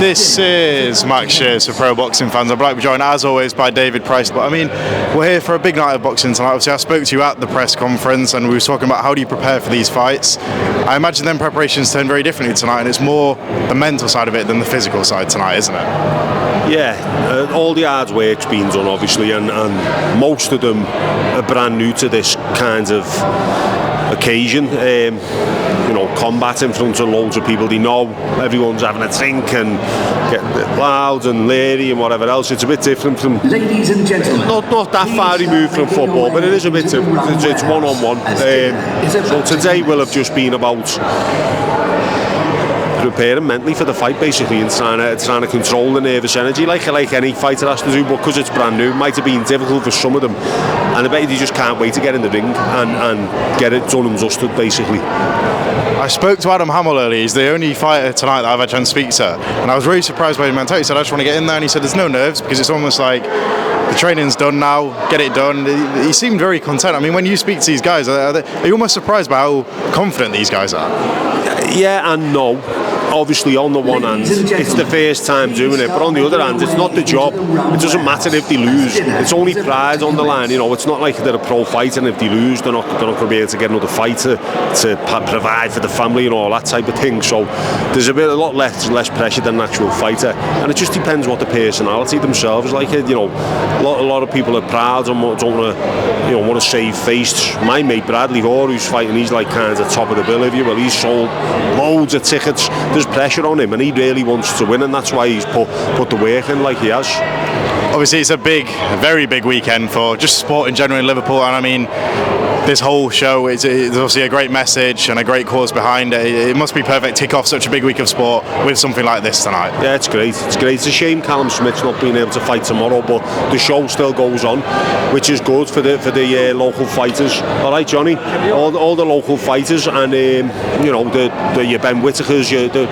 This is Max Shears for Pro Boxing Fans. I'd like to be joined as always by David Price. But I mean, we're here for a big night of boxing tonight. Obviously, I spoke to you at the press conference and we were talking about how do you prepare for these fights. I imagine then preparations turn very differently tonight, and it's more the mental side of it than the physical side tonight, isn't it? Yeah, all the hard work's been done obviously, and most of them are brand new to this kind of occasion. Combat in front of loads of people. They know everyone's having a drink and getting loud and leery and whatever else. It's a bit different from, ladies and gentlemen, not that far removed from football, but it is a bit different. It's one-on-one. So today will have just been about preparing mentally for the fight, basically, and trying to control the nervous energy like any fighter has to do. But because it's brand new, it might have been difficult for some of them, and I bet they just can't wait to get in the ring and get it done and dusted, basically. I spoke to Adam Hamill earlier. He's the only fighter tonight that I've had a chance to speak to, and I was really surprised by his mentality. He said, I just want to get in there, and he said there's no nerves because it's almost like the training's done now, get it done. He seemed very content. I mean, when you speak to these guys, are you almost surprised by how confident these guys are? Yeah and no. Obviously, on the one hand, it's the first time doing it, but on the other hand, it's not the job. It doesn't matter if they lose. It's only pride on the line. It's not like they're a pro fighter, and if they lose, they're not going to be able to get another fight to provide for the family and all that type of thing. So there's a lot less pressure than an actual fighter, and it just depends what the personality themselves is like. A lot of people are proud and don't want to save face. My mate Bradley Hoare, who's fighting, he's like kind of top of the bill, if you will. He's sold loads of tickets. There's pressure on him, and he really wants to win, and that's why he's put the work in like he has. Obviously, it's a very big weekend for just sport in general in Liverpool, and I mean, this whole show is obviously a great message and a great cause behind it. It must be perfect to kick off such a big week of sport with something like this tonight. Yeah, it's great. It's a shame Callum Smith's not being able to fight tomorrow, but the show still goes on, which is good for the local fighters. All right, Johnny, all the local fighters, and your Ben Whitakers,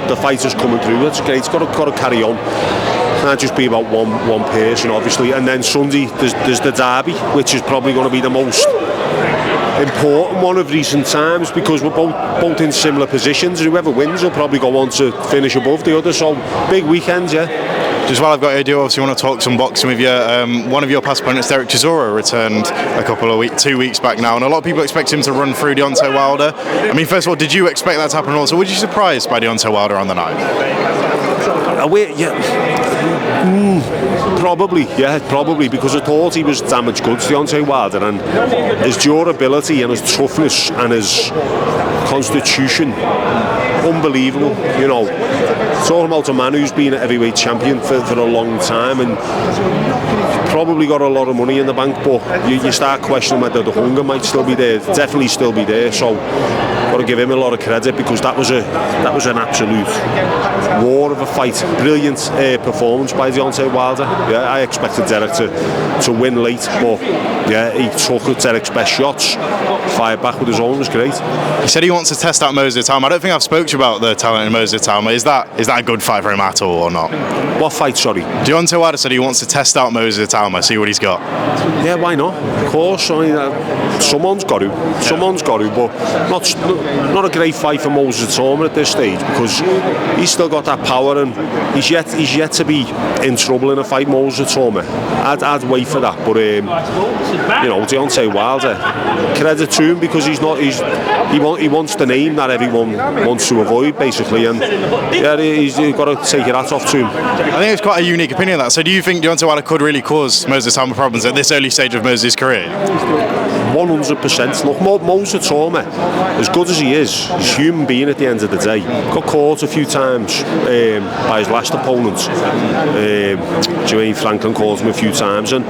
the fighters coming through. That's great. It's got to carry on. Can't just be about one person, obviously. And then Sunday there's the derby, which is probably going to be the most important one of recent times, because we're both in similar positions. Whoever wins will probably go on to finish above the other. So big weekends, yeah. Just while I've got you, I do obviously want to talk some boxing with you. One of your past opponents, Derek Chisora, returned a couple of 2 weeks back now, and a lot of people expect him to run through Deontay Wilder. I mean, first of all, did you expect that to happen? Also, were you surprised by Deontay Wilder on the night? Probably, because I thought he was damaged goods, Deontay Wilder, and his durability and his toughness and his constitution, unbelievable. Talking about a man who's been a heavyweight champion for a long time, and probably got a lot of money in the bank, but you start questioning whether the hunger might still be there. Definitely still be there. So got to give him a lot of credit, because that was an absolute war of a fight. Brilliant performance by Deontay Wilder. Yeah, I expected Derek to win late, but yeah, he took Derek's best shots, fired back with his own. Was great. He said he wants to test out Moses Itauma. I don't think I've spoke to you about the talent in Moses Itauma. Is that a good fight for him at all or not? What fight, sorry? Deontay Wilder said he wants to test out Moses Itauma, see what he's got. Yeah, why not? Of course. I mean, someone's got to, but not a great fight for Moses Itauma at this stage, because he's still got that power, and he's yet to be in trouble in a fight. Moses Itauma, I'd wait for that, but Deontay Wilder, credit to him, because he wants the name that everyone wants to avoid, basically, and yeah, he's got to take your hat off to him. I think it's quite a unique opinion, that. So do you think Deontay Wilder could really cause Moses Itauma problems at this early stage of Moses' career? 100%. Look, Moses Itauma, as good as he is, he's a human being at the end of the day. Got caught a few times by his last opponent. Jermaine Franklin called him a few times, and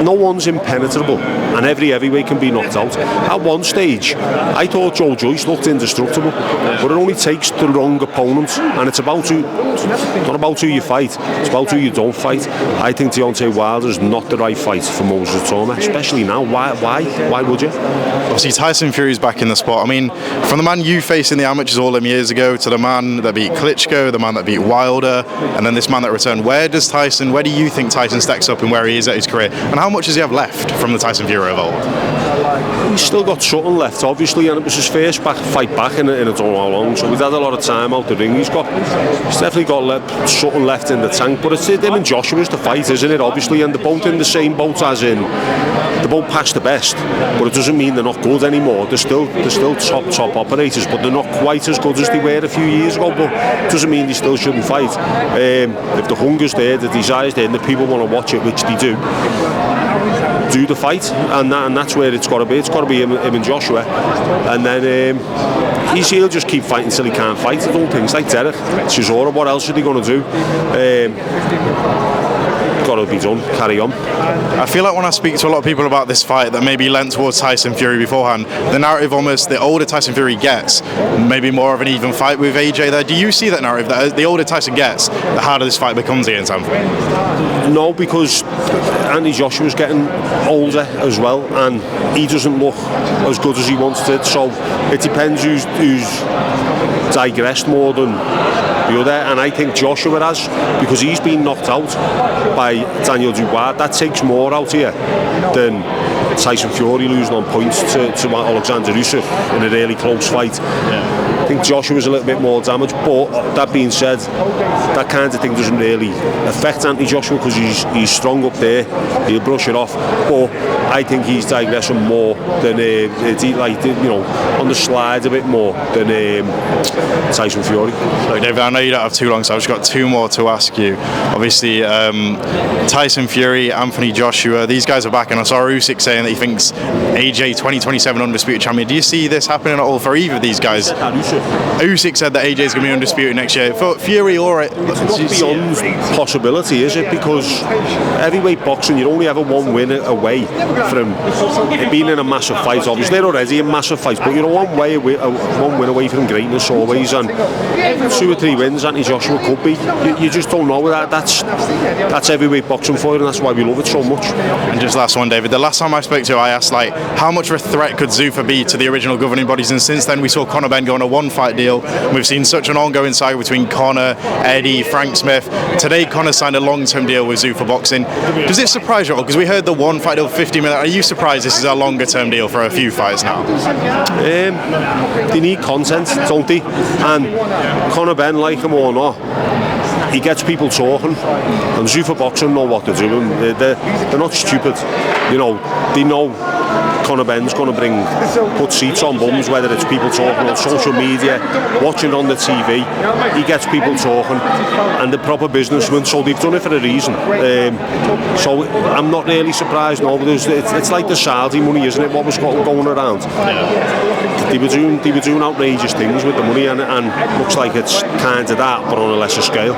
no one's impenetrable, and every heavyweight can be knocked out. At one stage, I thought Joe Joyce looked indestructible, but it only takes the wrong opponent, and it's not about who you fight, it's about who you don't fight. I think Deontay Wilder is not the right fight for Moses Itauma, especially now. Why would you? Obviously, Tyson Fury's back in the sport. I mean, from the man you faced in the amateurs all them years ago to the man that beat Klitschko, the man that beat Wilder, and then this man that returned, where do you think Tyson stacks up and where he is at his career? And how much does he have left from the Tyson Fury of old? He's still got something left, obviously, and it was his first fight back in I don't know how long, so we've had a lot of time out the ring. He's definitely got something left in the tank, but it's him and Joshua's the fight, isn't it, obviously, and they're both in the same boat, as in they're both past the best, but it doesn't mean they're not good anymore. They're still top operators, but they're not quite as good as they were a few years ago, but it doesn't mean they still shouldn't fight. If the hunger's there, the desire's there, and the people want to watch it, which they do the fight, and that's where it's got to be. It's got to be him and Joshua, and then he'll just keep fighting until he can't fight. I don't think it's like Derek Chisora. What else are they going to do? Got to be done. Carry on. I feel like when I speak to a lot of people about this fight that maybe lent towards Tyson Fury beforehand, the narrative almost, the older Tyson Fury gets, maybe more of an even fight with AJ there. Do you see that narrative, that the older Tyson gets, the harder this fight becomes against Anthony? No, because Anthony Joshua's getting older as well, and he doesn't look as good as he once did, so it depends who's digressed more than the other, and I think Joshua has, because he's been knocked out by Daniel Dubois. That takes more out here than Tyson Fury losing on points to Alexander Usyk in a really close fight. I think Joshua was a little bit more damaged, but that being said, that kind of thing doesn't really affect Anthony Joshua because he's strong up there. He'll brush it off, but I think he's digressing more than on the slide a bit more than Tyson Fury. Look, David, I know you don't have too long, so I've just got two more to ask you. Obviously, Tyson Fury, Anthony Joshua, these guys are back, and I saw Usyk saying that he thinks AJ 2027 undisputed champion. Do you see this happening at all for either of these guys? Usyk said that AJ is going to be undisputed next year. For Fury, all right. It's not beyond possibility, is it? Because heavyweight boxing, you're only ever one win away from being in a massive fight. Obviously, they're already in massive fights, but you're one win away from greatness always. And 2 or 3 wins, Anthony Joshua could be. You just don't know that. That's heavyweight boxing for you, and that's why we love it so much. And just last one, David. The last time I spoke to you, I asked how much of a threat could Zufa be to the original governing bodies, and since then we saw Conor Benn go on a one-fight deal. We've seen such an ongoing saga between Conor, Eddie, Frank Smith. Today, Conor signed a long-term deal with Zufa Boxing. Does it surprise you at all? Because we heard the one-fight deal, 50 million. Are you surprised this is a longer-term deal for a few fights now? They need content, don't they? And Conor Benn, like him or not, he gets people talking, and Zufa Boxing know what they're doing. They're not stupid, they know Conor Benn's going to put seats on bums, whether it's people talking on social media, watching on the TV. He gets people talking, and the proper businessmen, so they've done it for a reason. So I'm not really surprised, no, but it's like the Saudi money, isn't it, what was going around? They were doing outrageous things with the money, and looks like it's kind of that, but on a lesser scale.